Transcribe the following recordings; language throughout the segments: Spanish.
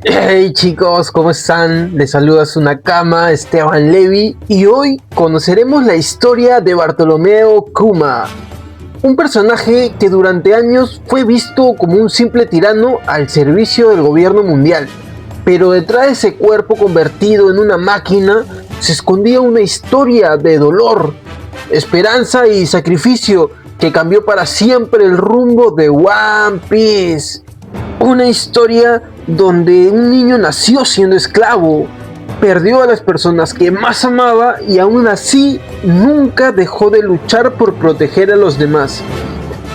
Hey chicos, ¿cómo están? Les saluda su Nakama Esteban Levi y hoy conoceremos la historia de Bartolomeo Kuma, un personaje que durante años fue visto como un simple tirano al servicio del gobierno mundial, pero detrás de ese cuerpo convertido en una máquina se escondía una historia de dolor, esperanza y sacrificio que cambió para siempre el rumbo de One Piece. Una historia donde un niño nació siendo esclavo, perdió a las personas que más amaba y aún así nunca dejó de luchar por proteger a los demás.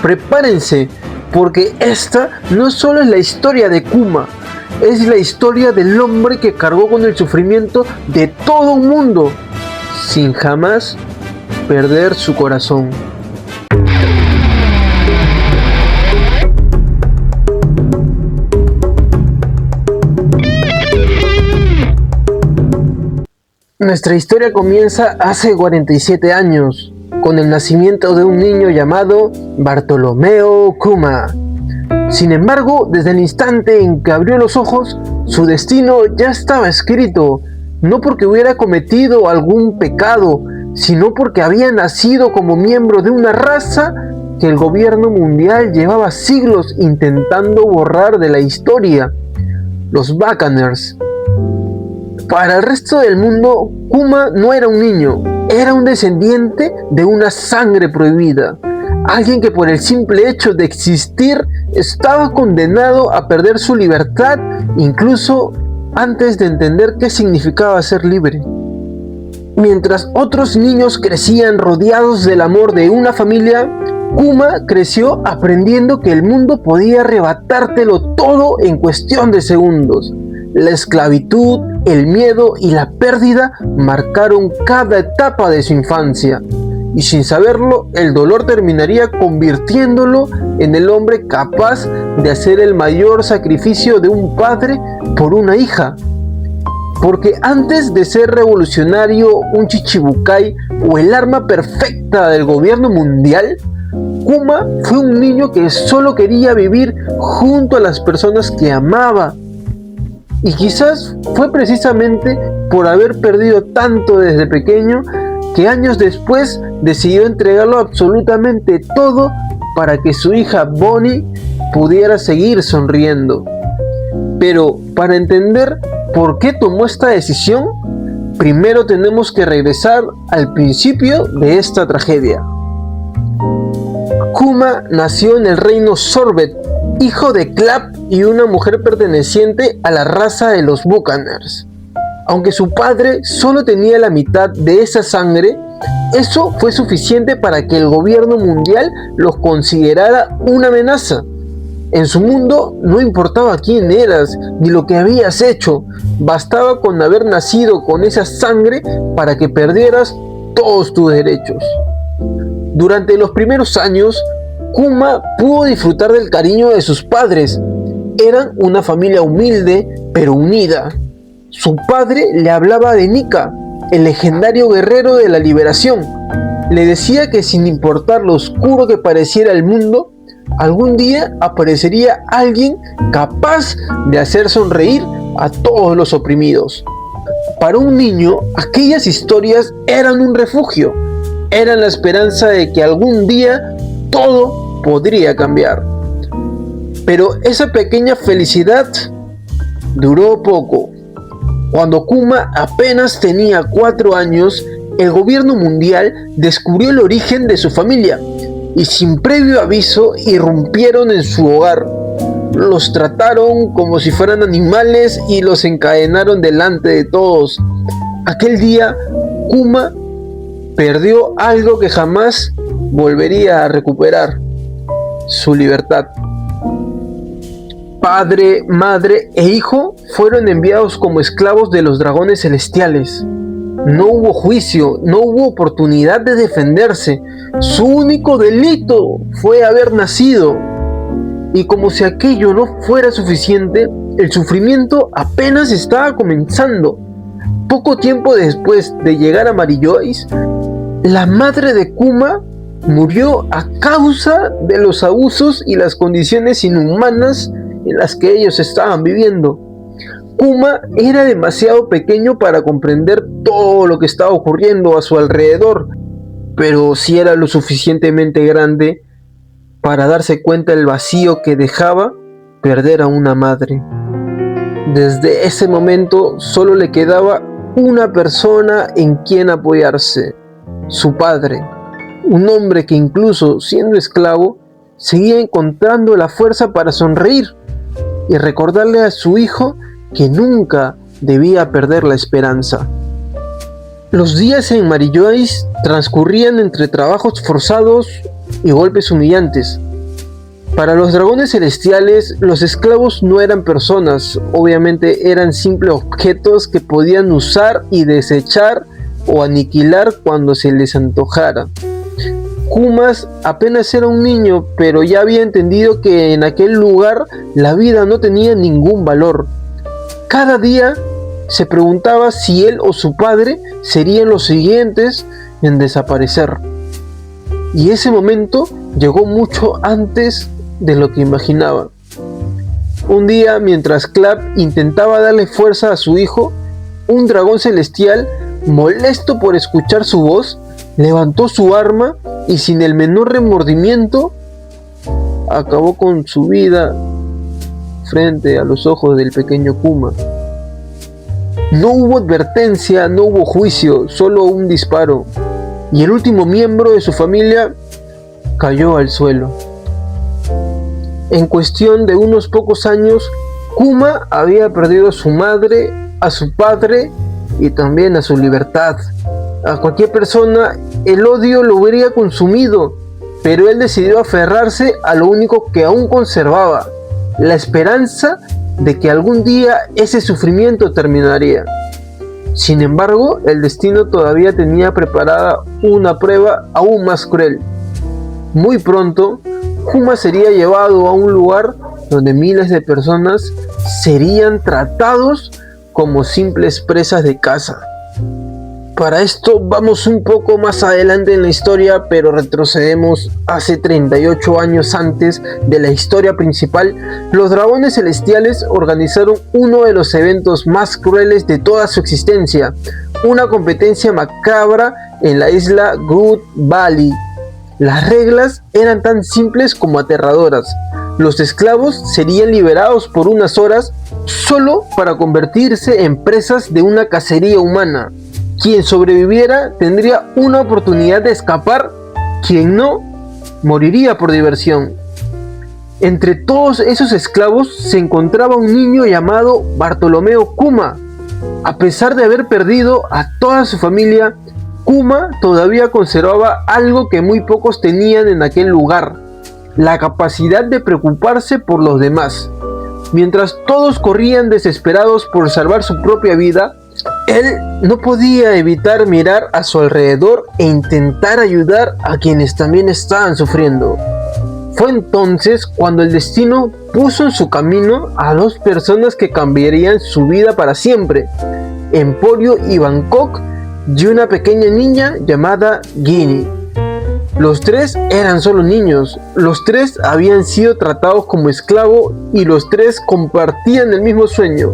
Prepárense, porque esta no solo es la historia de Kuma, es la historia del hombre que cargó con el sufrimiento de todo un mundo, sin jamás perder su corazón. Nuestra historia comienza hace 47 años, con el nacimiento de un niño llamado Bartolomeo Kuma. Sin embargo, desde el instante en que abrió los ojos, su destino ya estaba escrito, no porque hubiera cometido algún pecado, sino porque había nacido como miembro de una raza que el gobierno mundial llevaba siglos intentando borrar de la historia, los Buccaneers. Para el resto del mundo, Kuma no era un niño, era un descendiente de una sangre prohibida. Alguien que por el simple hecho de existir estaba condenado a perder su libertad, incluso antes de entender qué significaba ser libre. Mientras otros niños crecían rodeados del amor de una familia, Kuma creció aprendiendo que el mundo podía arrebatártelo todo en cuestión de segundos. La esclavitud, el miedo y la pérdida marcaron cada etapa de su infancia, y sin saberlo, el dolor terminaría convirtiéndolo en el hombre capaz de hacer el mayor sacrificio de un padre por una hija. Porque antes de ser revolucionario, un chichibukai o el arma perfecta del gobierno mundial, Kuma fue un niño que solo quería vivir junto a las personas que amaba. Y quizás fue precisamente por haber perdido tanto desde pequeño que años después decidió entregarlo absolutamente todo para que su hija Bonnie pudiera seguir sonriendo. Pero para entender por qué tomó esta decisión, primero tenemos que regresar al principio de esta tragedia. Kuma nació en el reino Sorbet, hijo de Clap y una mujer perteneciente a la raza de los Buccaneers. Aunque su padre solo tenía la mitad de esa sangre, eso fue suficiente para que el gobierno mundial los considerara una amenaza. En su mundo no importaba quién eras ni lo que habías hecho, bastaba con haber nacido con esa sangre para que perdieras todos tus derechos. Durante los primeros años, Kuma pudo disfrutar del cariño de sus padres. Eran una familia humilde pero unida. Su padre le hablaba de Nika, el legendario guerrero de la liberación. Le decía que sin importar lo oscuro que pareciera el mundo, algún día aparecería alguien capaz de hacer sonreír a todos los oprimidos. Para un niño, aquellas historias eran un refugio, eran la esperanza de que algún día todo podría cambiar. Pero esa pequeña felicidad duró poco. Cuando Kuma apenas tenía 4 años, el gobierno mundial descubrió el origen de su familia y sin previo aviso irrumpieron en su hogar. Los trataron como si fueran animales y los encadenaron delante de todos. Aquel día, Kuma perdió algo que jamás volvería a recuperar: su libertad. Padre, madre e hijo fueron enviados como esclavos de los dragones celestiales. No hubo juicio, no hubo oportunidad de defenderse. Su único delito fue haber nacido. Y como si aquello no fuera suficiente, el sufrimiento apenas estaba comenzando. Poco tiempo después de llegar a Marillois, la madre de Kuma murió a causa de los abusos y las condiciones inhumanas en las que ellos estaban viviendo. Kuma era demasiado pequeño para comprender todo lo que estaba ocurriendo a su alrededor, pero sí era lo suficientemente grande para darse cuenta del vacío que dejaba perder a una madre. Desde ese momento solo le quedaba una persona en quien apoyarse, su padre, un hombre que incluso siendo esclavo seguía encontrando la fuerza para sonreír y recordarle a su hijo que nunca debía perder la esperanza. Los días en Marillois transcurrían entre trabajos forzados y golpes humillantes. Para los dragones celestiales, los esclavos no eran personas, obviamente eran simples objetos que podían usar y desechar o aniquilar cuando se les antojara. Kuma apenas era un niño, pero ya había entendido que en aquel lugar la vida no tenía ningún valor. Cada día se preguntaba si él o su padre serían los siguientes en desaparecer. Y ese momento llegó mucho antes de lo que imaginaba. Un día, mientras Clap intentaba darle fuerza a su hijo, un dragón celestial, molesto por escuchar su voz, levantó su arma y sin el menor remordimiento acabó con su vida frente a los ojos del pequeño Kuma. No hubo advertencia, no hubo juicio, solo un disparo, y el último miembro de su familia cayó al suelo. En cuestión de unos pocos años, Kuma había perdido a su madre, a su padre y también a su libertad. A cualquier persona el odio lo hubiera consumido, pero él decidió aferrarse a lo único que aún conservaba, la esperanza de que algún día ese sufrimiento terminaría. Sin embargo, el destino todavía tenía preparada una prueba aún más cruel. Muy pronto, Kuma sería llevado a un lugar donde miles de personas serían tratados como simples presas de caza. Para esto vamos un poco más adelante en la historia, pero retrocedemos hace 38 años antes de la historia principal. Los dragones celestiales organizaron uno de los eventos más crueles de toda su existencia, una competencia macabra en la isla Good Valley. Las reglas eran tan simples como aterradoras. Los esclavos serían liberados por unas horas solo para convertirse en presas de una cacería humana. Quien sobreviviera tendría una oportunidad de escapar, quien no, moriría por diversión. Entre todos esos esclavos se encontraba un niño llamado Bartolomeo Kuma. A pesar de haber perdido a toda su familia, Kuma todavía conservaba algo que muy pocos tenían en aquel lugar: la capacidad de preocuparse por los demás. Mientras todos corrían desesperados por salvar su propia vida, él no podía evitar mirar a su alrededor e intentar ayudar a quienes también estaban sufriendo. Fue entonces cuando el destino puso en su camino a dos personas que cambiarían su vida para siempre: Emporio y Bangkok, y una pequeña niña llamada Ginny. Los tres eran solo niños, los tres habían sido tratados como esclavos y los tres compartían el mismo sueño: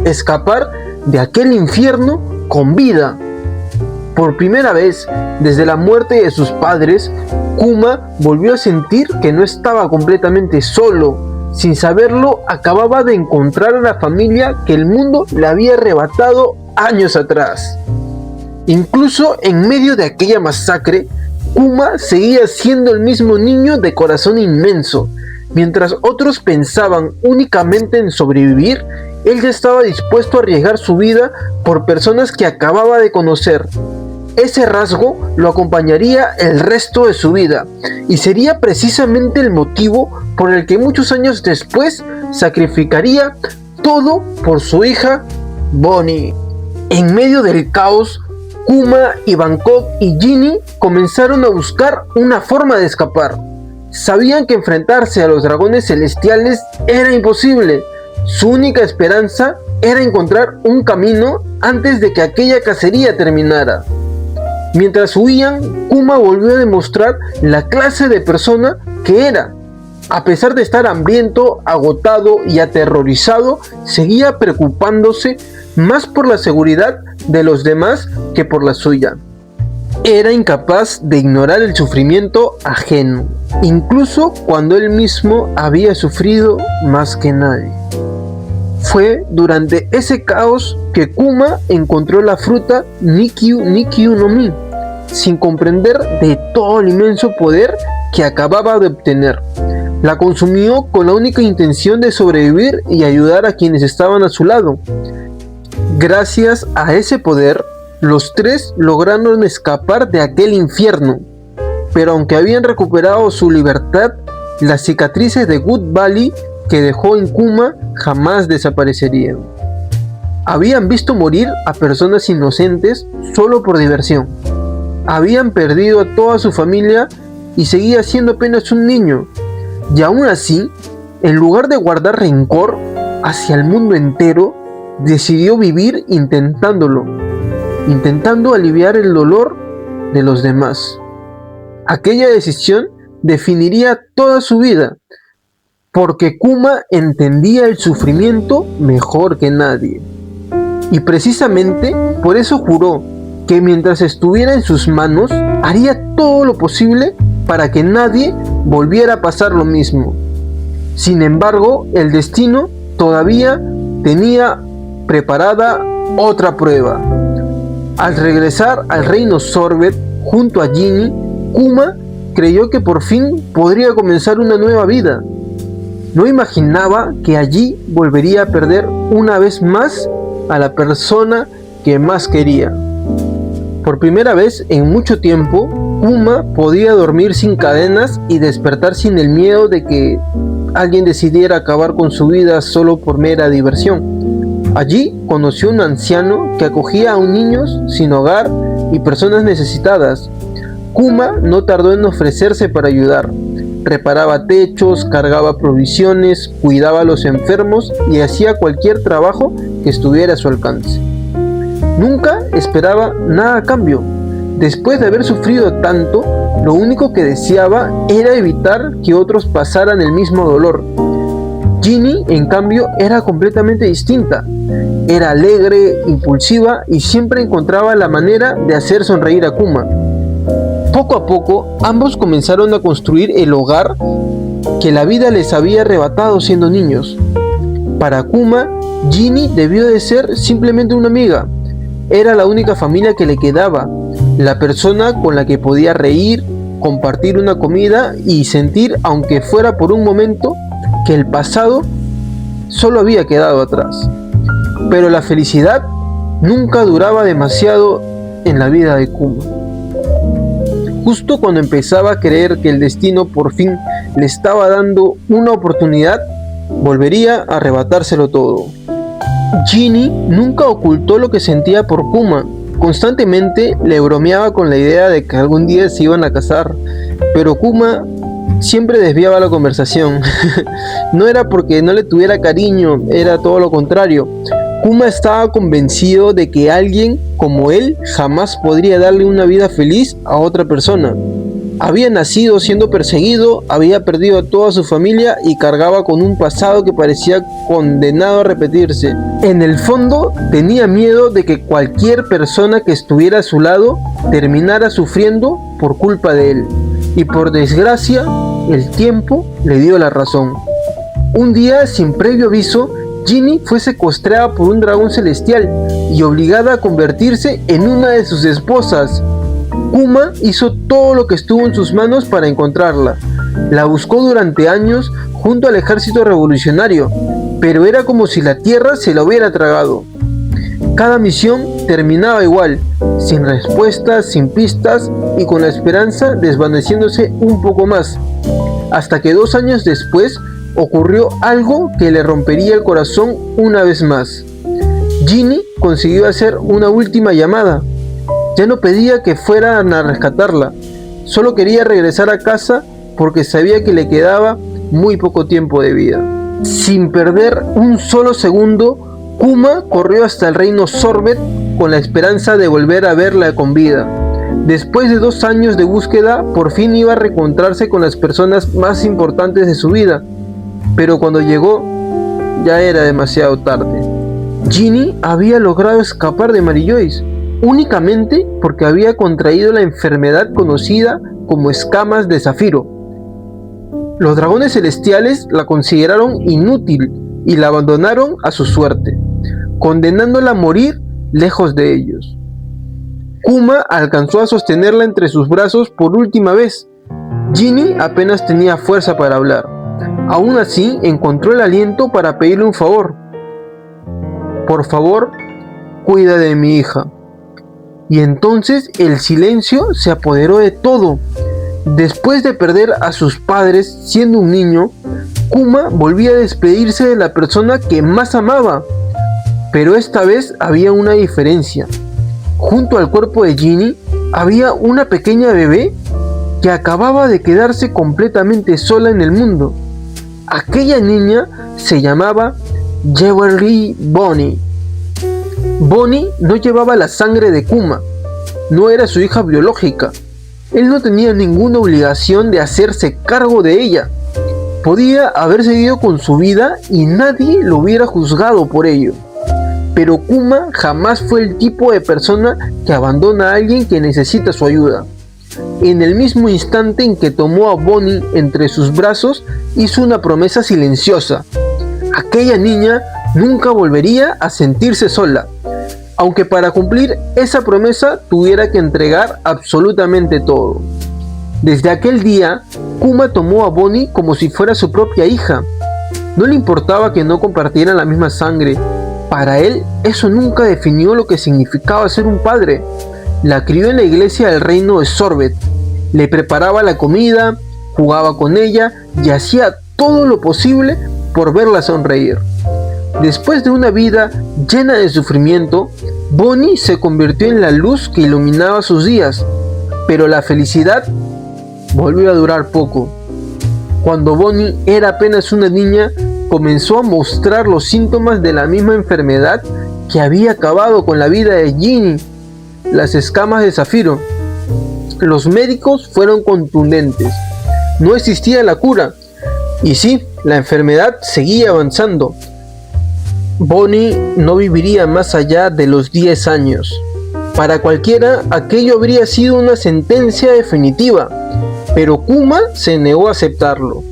escapar de aquel infierno con vida. Por primera vez desde la muerte de sus padres, Kuma volvió a sentir que no estaba completamente solo. Sin saberlo, acababa de encontrar a la familia que el mundo le había arrebatado años atrás. Incluso en medio de aquella masacre, Kuma seguía siendo el mismo niño de corazón inmenso. Mientras otros pensaban únicamente en sobrevivir, él ya estaba dispuesto a arriesgar su vida por personas que acababa de conocer. Ese rasgo lo acompañaría el resto de su vida, y sería precisamente el motivo por el que muchos años después sacrificaría todo por su hija Bonnie. En medio del caos, Kuma y Bangkok y Ginny comenzaron a buscar una forma de escapar. Sabían que enfrentarse a los dragones celestiales era imposible. Su única esperanza era encontrar un camino antes de que aquella cacería terminara. Mientras huían, Kuma volvió a demostrar la clase de persona que era. A pesar de estar hambriento, agotado y aterrorizado, seguía preocupándose más por la seguridad de los demás que por la suya. Era incapaz de ignorar el sufrimiento ajeno, incluso cuando él mismo había sufrido más que nadie. Fue durante ese caos que Kuma encontró la fruta Nikkyu no Mi, sin comprender de todo el inmenso poder que acababa de obtener. La consumió con la única intención de sobrevivir y ayudar a quienes estaban a su lado. Gracias a ese poder, los tres lograron escapar de aquel infierno, pero aunque habían recuperado su libertad, las cicatrices de Good Valley que dejó en Kuma jamás desaparecerían. Habían visto morir a personas inocentes solo por diversión. Habían perdido a toda su familia y seguía siendo apenas un niño. Y aún así, en lugar de guardar rencor hacia el mundo entero, decidió vivir intentando aliviar el dolor de los demás. Aquella decisión definiría toda su vida, porque Kuma entendía el sufrimiento mejor que nadie. Y precisamente por eso juró que mientras estuviera en sus manos, haría todo lo posible para que nadie volviera a pasar lo mismo. Sin embargo, el destino todavía tenía preparada otra prueba. Al regresar al reino Sorbet junto a Ginny, Kuma creyó que por fin podría comenzar una nueva vida. No imaginaba que allí volvería a perder una vez más a la persona que más quería. Por primera vez en mucho tiempo, Kuma podía dormir sin cadenas y despertar sin el miedo de que alguien decidiera acabar con su vida solo por mera diversión. Allí conoció a un anciano que acogía a niños sin hogar y personas necesitadas. Kuma no tardó en ofrecerse para ayudar. Reparaba techos, cargaba provisiones, cuidaba a los enfermos y hacía cualquier trabajo que estuviera a su alcance. Nunca esperaba nada a cambio. Después de haber sufrido tanto, lo único que deseaba era evitar que otros pasaran el mismo dolor. Ginny, en cambio, era completamente distinta. Era alegre, impulsiva y siempre encontraba la manera de hacer sonreír a Kuma. Poco a poco, ambos comenzaron a construir el hogar que la vida les había arrebatado siendo niños. Para Kuma, Ginny debió de ser simplemente una amiga. Era la única familia que le quedaba, la persona con la que podía reír, compartir una comida y sentir, aunque fuera por un momento, que el pasado solo había quedado atrás. Pero la felicidad nunca duraba demasiado en la vida de Kuma. Justo cuando empezaba a creer que el destino por fin le estaba dando una oportunidad, volvería a arrebatárselo todo. Ginny nunca ocultó lo que sentía por Kuma. Constantemente le bromeaba con la idea de que algún día se iban a casar, pero Kuma siempre desviaba la conversación. No era porque no le tuviera cariño, era todo lo contrario. Kuma estaba convencido de que alguien como él jamás podría darle una vida feliz a otra persona. Había nacido siendo perseguido, había perdido a toda su familia y cargaba con un pasado que parecía condenado a repetirse. En el fondo tenía miedo de que cualquier persona que estuviera a su lado terminara sufriendo por culpa de él. Y por desgracia, el tiempo le dio la razón. Un día, sin previo aviso, Ginny fue secuestrada por un dragón celestial y obligada a convertirse en una de sus esposas. Kuma hizo todo lo que estuvo en sus manos para encontrarla. La buscó durante años junto al ejército revolucionario, pero era como si la tierra se la hubiera tragado. Cada misión terminaba igual, sin respuestas, sin pistas y con la esperanza desvaneciéndose un poco más, hasta que 2 años después ocurrió algo que le rompería el corazón una vez más. Ginny consiguió hacer una última llamada. Ya no pedía que fueran a rescatarla, solo quería regresar a casa porque sabía que le quedaba muy poco tiempo de vida. Sin perder un solo segundo, Kuma corrió hasta el reino Sorbet con la esperanza de volver a verla con vida. Después de 2 años de búsqueda, por fin iba a reencontrarse con las personas más importantes de su vida, pero cuando llegó, ya era demasiado tarde. Ginny había logrado escapar de Mary Joyce, únicamente porque había contraído la enfermedad conocida como escamas de zafiro. Los dragones celestiales la consideraron inútil y la abandonaron a su suerte, condenándola a morir lejos de ellos. Kuma alcanzó a sostenerla entre sus brazos por última vez. Ginny apenas tenía fuerza para hablar. Aún así, encontró el aliento para pedirle un favor. Por favor, cuida de mi hija. Y entonces el silencio se apoderó de todo. Después de perder a sus padres siendo un niño, Kuma volvía a despedirse de la persona que más amaba. Pero esta vez había una diferencia. Junto al cuerpo de Ginny había una pequeña bebé que acababa de quedarse completamente sola en el mundo. Aquella niña se llamaba Jewelry Bonnie. Bonnie no llevaba la sangre de Kuma, no era su hija biológica. Él no tenía ninguna obligación de hacerse cargo de ella. Podía haber seguido con su vida y nadie lo hubiera juzgado por ello. Pero Kuma jamás fue el tipo de persona que abandona a alguien que necesita su ayuda. En el mismo instante en que tomó a Bonnie entre sus brazos, hizo una promesa silenciosa. Aquella niña nunca volvería a sentirse sola, aunque para cumplir esa promesa tuviera que entregar absolutamente todo. Desde aquel día, Kuma tomó a Bonnie como si fuera su propia hija. No le importaba que no compartieran la misma sangre. Para él, eso nunca definió lo que significaba ser un padre. La crió en la iglesia del reino de Sorbet. Le preparaba la comida, jugaba con ella y hacía todo lo posible por verla sonreír. Después de una vida llena de sufrimiento, Bonnie se convirtió en la luz que iluminaba sus días, pero la felicidad volvió a durar poco. Cuando Bonnie era apenas una niña, comenzó a mostrar los síntomas de la misma enfermedad que había acabado con la vida de Ginny, las escamas de zafiro. Los médicos fueron contundentes. No existía la cura. Y sí, la enfermedad seguía avanzando. Bonnie no viviría más allá de los 10 años. Para cualquiera, aquello habría sido una sentencia definitiva, pero Kuma se negó a aceptarlo.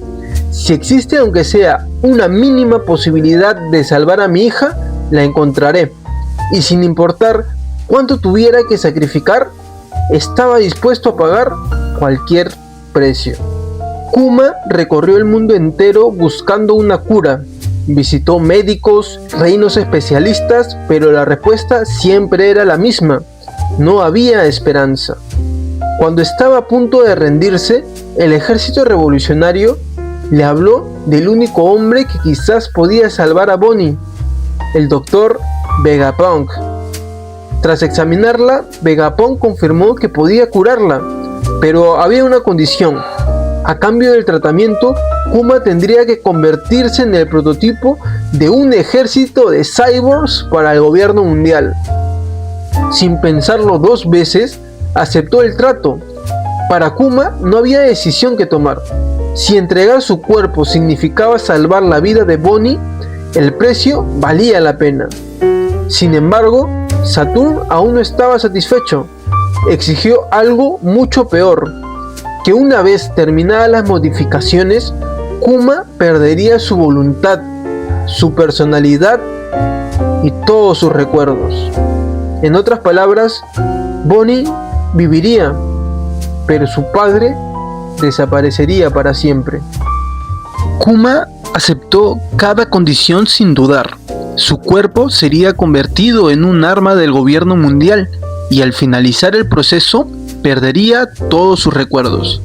Si existe aunque sea una mínima posibilidad de salvar a mi hija, la encontraré. Y sin importar cuánto tuviera que sacrificar, estaba dispuesto a pagar cualquier precio. Kuma recorrió el mundo entero buscando una cura. Visitó médicos, reinos especialistas, pero la respuesta siempre era la misma. No había esperanza. Cuando estaba a punto de rendirse, el ejército revolucionario le habló del único hombre que quizás podía salvar a Bonnie, el doctor Vegapunk. Tras examinarla, Vegapunk confirmó que podía curarla, pero había una condición. A cambio del tratamiento, Kuma tendría que convertirse en el prototipo de un ejército de cyborgs para el gobierno mundial. Sin pensarlo 2 veces, aceptó el trato. Para Kuma no había decisión que tomar. Si entregar su cuerpo significaba salvar la vida de Bonnie, el precio valía la pena. Sin embargo, Saturn aún no estaba satisfecho. Exigió algo mucho peor, que una vez terminadas las modificaciones, Kuma perdería su voluntad, su personalidad y todos sus recuerdos. En otras palabras, Bonnie viviría, pero su padre desaparecería para siempre. Kuma aceptó cada condición sin dudar. Su cuerpo sería convertido en un arma del gobierno mundial y al finalizar el proceso perdería todos sus recuerdos.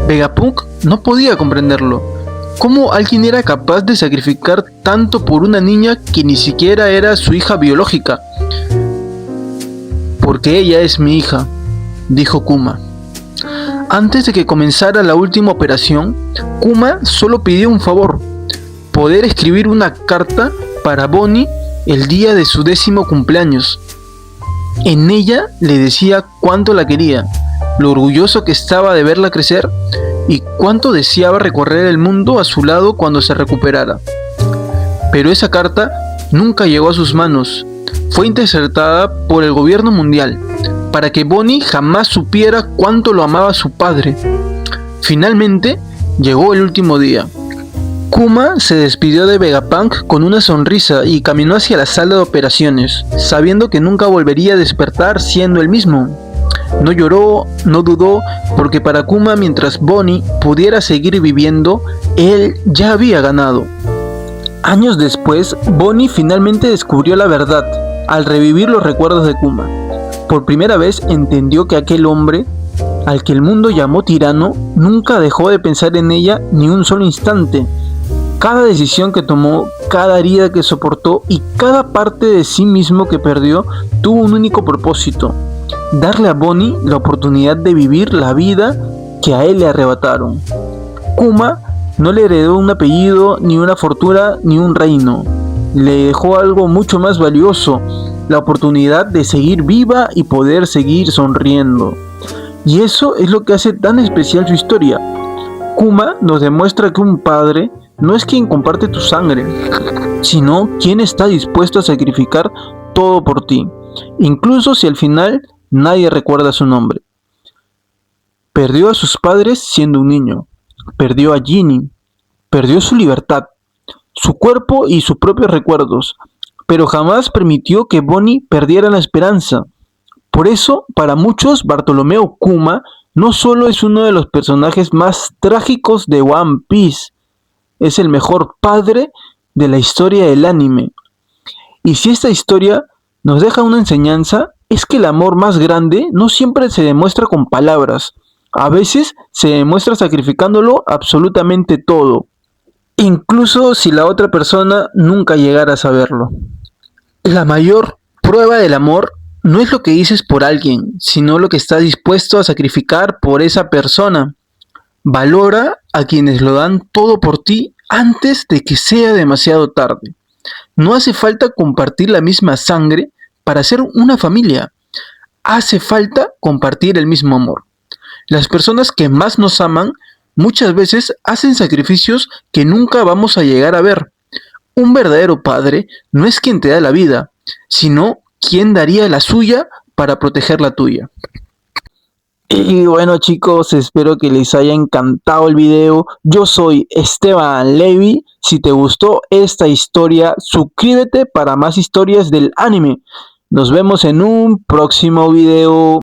Vegapunk no podía comprenderlo. ¿Cómo alguien era capaz de sacrificar tanto por una niña que ni siquiera era su hija biológica? Porque ella es mi hija, dijo Kuma. Antes de que comenzara la última operación, Kuma solo pidió un favor: poder escribir una carta para Bonnie el día de su 10º cumpleaños. En ella le decía cuánto la quería, lo orgulloso que estaba de verla crecer y cuánto deseaba recorrer el mundo a su lado cuando se recuperara. Pero esa carta nunca llegó a sus manos. Fue interceptada por el gobierno mundial para que Bonnie jamás supiera cuánto lo amaba su padre. Finalmente llegó el último día. Kuma se despidió de Vegapunk con una sonrisa y caminó hacia la sala de operaciones, sabiendo que nunca volvería a despertar siendo el mismo. No lloró, no dudó, porque para Kuma, mientras Bonnie pudiera seguir viviendo, él ya había ganado. Años después, Bonnie finalmente descubrió la verdad, al revivir los recuerdos de Kuma. Por primera vez entendió que aquel hombre, al que el mundo llamó tirano, nunca dejó de pensar en ella ni un solo instante. Cada decisión que tomó, cada herida que soportó y cada parte de sí mismo que perdió tuvo un único propósito: darle a Bonnie la oportunidad de vivir la vida que a él le arrebataron. Kuma no le heredó un apellido, ni una fortuna, ni un reino. Le dejó algo mucho más valioso: la oportunidad de seguir viva y poder seguir sonriendo. Y eso es lo que hace tan especial su historia. Kuma nos demuestra que un padre no es quien comparte tu sangre, sino quien está dispuesto a sacrificar todo por ti, incluso si al final nadie recuerda su nombre. Perdió a sus padres siendo un niño, perdió a Ginny, perdió su libertad, su cuerpo y sus propios recuerdos, pero jamás permitió que Bonnie perdiera la esperanza. Por eso, para muchos, Bartolomeo Kuma no solo es uno de los personajes más trágicos de One Piece, es el mejor padre de la historia del anime. Y si esta historia nos deja una enseñanza, es que el amor más grande no siempre se demuestra con palabras. A veces se demuestra sacrificándolo absolutamente todo, incluso si la otra persona nunca llegara a saberlo. La mayor prueba del amor no es lo que dices por alguien, sino lo que estás dispuesto a sacrificar por esa persona. Valora a quienes lo dan todo por ti antes de que sea demasiado tarde. No hace falta compartir la misma sangre para ser una familia. Hace falta compartir el mismo amor. Las personas que más nos aman muchas veces hacen sacrificios que nunca vamos a llegar a ver. Un verdadero padre no es quien te da la vida, sino quien daría la suya para proteger la tuya. Y bueno, chicos, espero que les haya encantado el video. Yo soy Esteban Levy. Si te gustó esta historia, suscríbete para más historias del anime. Nos vemos en un próximo video.